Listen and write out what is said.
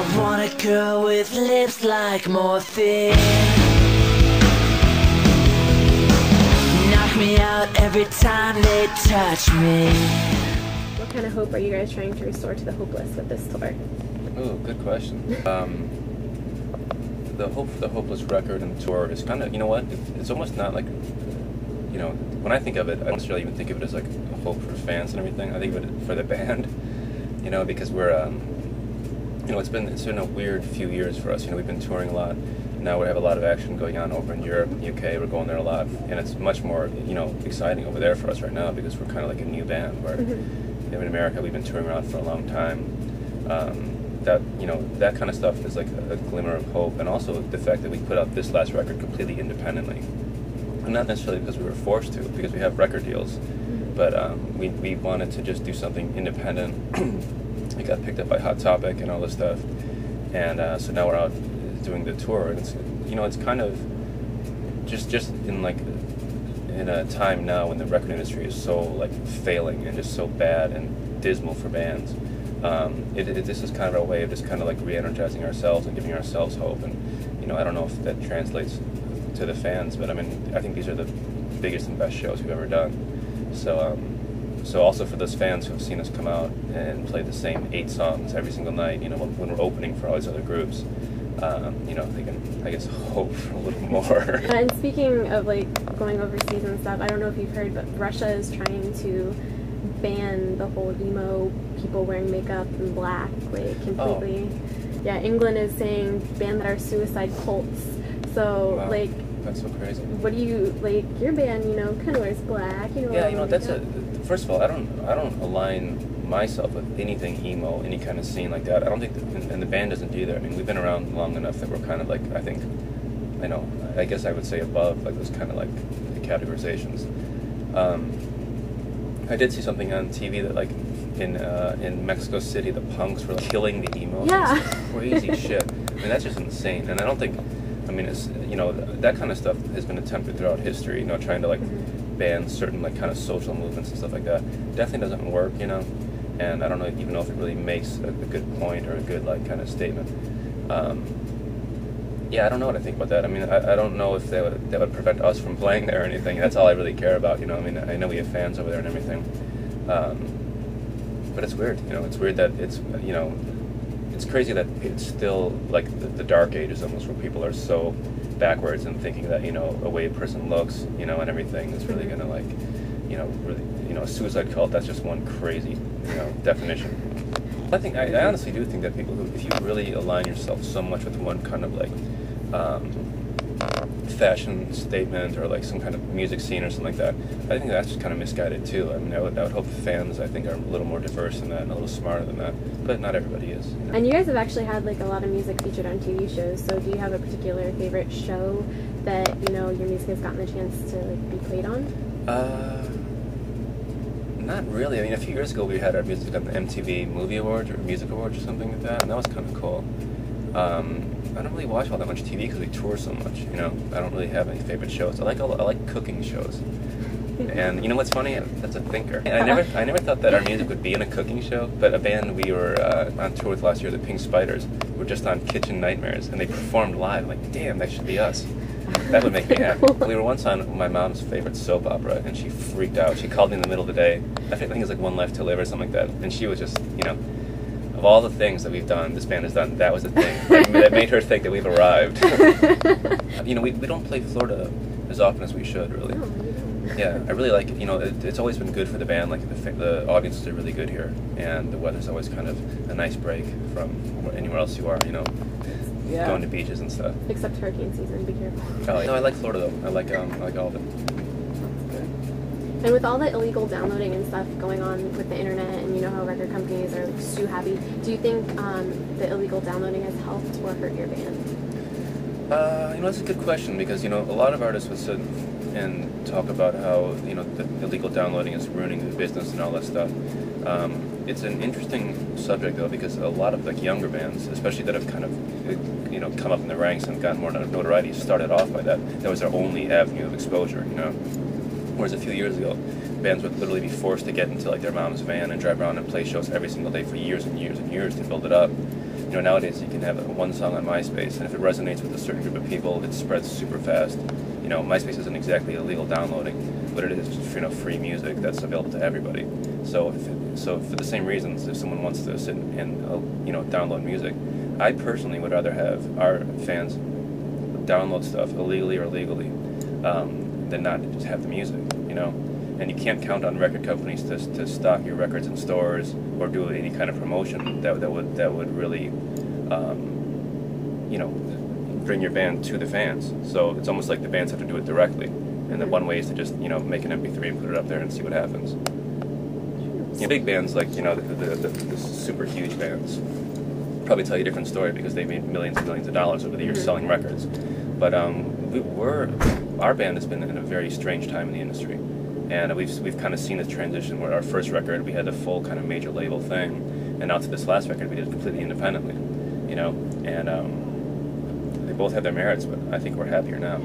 I want a girl with lips like morphine. Knock me out every time they touch me. What kind of hope are you guys trying to restore to the hopeless with this tour? Oh, good question. The hope for the Hopeless record and tour is kind of, you know what, it's almost not like, you know, when I think of it, I don't necessarily even think of it as like a hope for fans and everything. I think of it for the band, you know, because we're, you know, it's been a weird few years for us. You know, we've been touring a lot. Now we have a lot of action going on over in Europe, UK. We're going there a lot, and it's much more, you know, exciting over there for us right now because we're kind of like a new band. Where in America we've been touring around for a long time. That, you know, that kind of stuff is like a glimmer of hope, and also the fact that we put out this last record completely independently, and not necessarily because we were forced to, because we have record deals, but we wanted to just do something independent. It got picked up by Hot Topic and all this stuff, and so now we're out doing the tour, and it's, you know, it's kind of just in like in a time now when the record industry is so like failing and just so bad and dismal for bands. This is kind of our way of just kind of like re-energizing ourselves and giving ourselves hope, and you know, I don't know if that translates to the fans, but I mean, I think these are the biggest and best shows we've ever done. So so also for those fans who have seen us come out and play the same 8 songs every single night, you know, when we're opening for all these other groups, you know, they can, I guess, hope for a little more. And speaking of like going overseas and stuff, I don't know if you've heard, but Russia is trying to ban the whole emo people wearing makeup and black, like completely. Oh. Yeah, England is saying ban that are suicide cults. So wow. Like, that's so crazy. What do you, like, your band, you know, kind of wears black, you know? Yeah, you know, that's first of all, I don't align myself with anything emo, any kind of scene like that. I don't think, and the band doesn't either. I mean, we've been around long enough that we're kind of like, I think, I know, I guess I would say above like those kind of like categorizations. I did see something on TV that like in Mexico City the punks were like killing the emos. Yeah. It's crazy shit. I mean, that's just insane. And I don't think, I mean, it's, you know, that kind of stuff has been attempted throughout history, you know, trying to like ban certain like kind of social movements and stuff like that. Definitely doesn't work, you know, and I don't know even know if it really makes a good point or a good like kind of statement. Yeah, I don't know what I think about that. I mean, I don't know if that would prevent us from playing there or anything. That's all I really care about, you know. I mean, I know we have fans over there and everything, but it's weird, you know. It's weird that it's, you know, it's crazy that it's still like the dark ages almost, where people are so backwards and thinking that, you know, a way a person looks, you know, and everything is really gonna like, you know, really, you know, a suicide cult. That's just one crazy, you know, definition. I honestly do think that people who, if you really align yourself so much with one kind of like fashion statement or like some kind of music scene or something like that, I think that's just kind of misguided too. I mean, I would hope fans, I think, are a little more diverse than that and a little smarter than that, but not everybody is. You know? And you guys have actually had like a lot of music featured on TV shows, so do you have a particular favorite show that, you know, your music has gotten the chance to like be played on? Not really. I mean, a few years ago we had our music on the MTV Movie Awards or Music Awards or something like that, and that was kind of cool. I don't really watch all that much TV because we tour so much, you know. I don't really have any favorite shows. I like cooking shows. And you know what's funny? That's a thinker. I never thought that our music would be in a cooking show, but a band we were on tour with last year, the Pink Spiders, were just on Kitchen Nightmares, and they performed live. I'm like, damn, that should be us. That would make me happy. We were once on my mom's favorite soap opera, and she freaked out. She called me in the middle of the day. I think it was like One Life to Live or something like that, and she was just, you know, of all the things that we've done, this band has done, that was the thing that made her think that we've arrived. You know, we don't play Florida as often as we should, really. Yeah, I really like it. You know, it's always been good for the band. Like the audiences are really good here, and the weather's always kind of a nice break from anywhere else you are. You know, yeah. Going to beaches and stuff. Except hurricane season. Be careful. No, I like Florida though. I like all of it. And with all the illegal downloading and stuff going on with the internet, and you know how record companies are like so happy, do you think the illegal downloading has helped or hurt your band? You know, that's a good question, because, you know, a lot of artists would sit and talk about how, you know, the illegal downloading is ruining the business and all that stuff. It's an interesting subject though, because a lot of like younger bands, especially that have kind of, you know, come up in the ranks and gotten more notoriety, started off by that. That was their only avenue of exposure, you know. Whereas a few years ago, bands would literally be forced to get into like their mom's van and drive around and play shows every single day for years and years and years to build it up. nowadays you can have one song on MySpace, and if it resonates with a certain group of people, it spreads super fast. MySpace isn't exactly illegal downloading, but it is just, free music that's available to everybody. So for the same reasons, if someone wants to sit and download music, I personally would rather have our fans download stuff illegally or legally than not just have the music. And you can't count on record companies to stock your records in stores or do any kind of promotion that would really bring your band to the fans. So it's almost like the bands have to do it directly. And the one way is to just make an MP3 and put it up there and see what happens. Big bands like the super huge bands probably tell you a different story because they made millions and millions of dollars over the years selling records. But our band has been in a very strange time in the industry, and we've kind of seen this transition where our first record we had the full kind of major label thing, and now to this last record we did it completely independently, and they both have their merits, but I think we're happier now.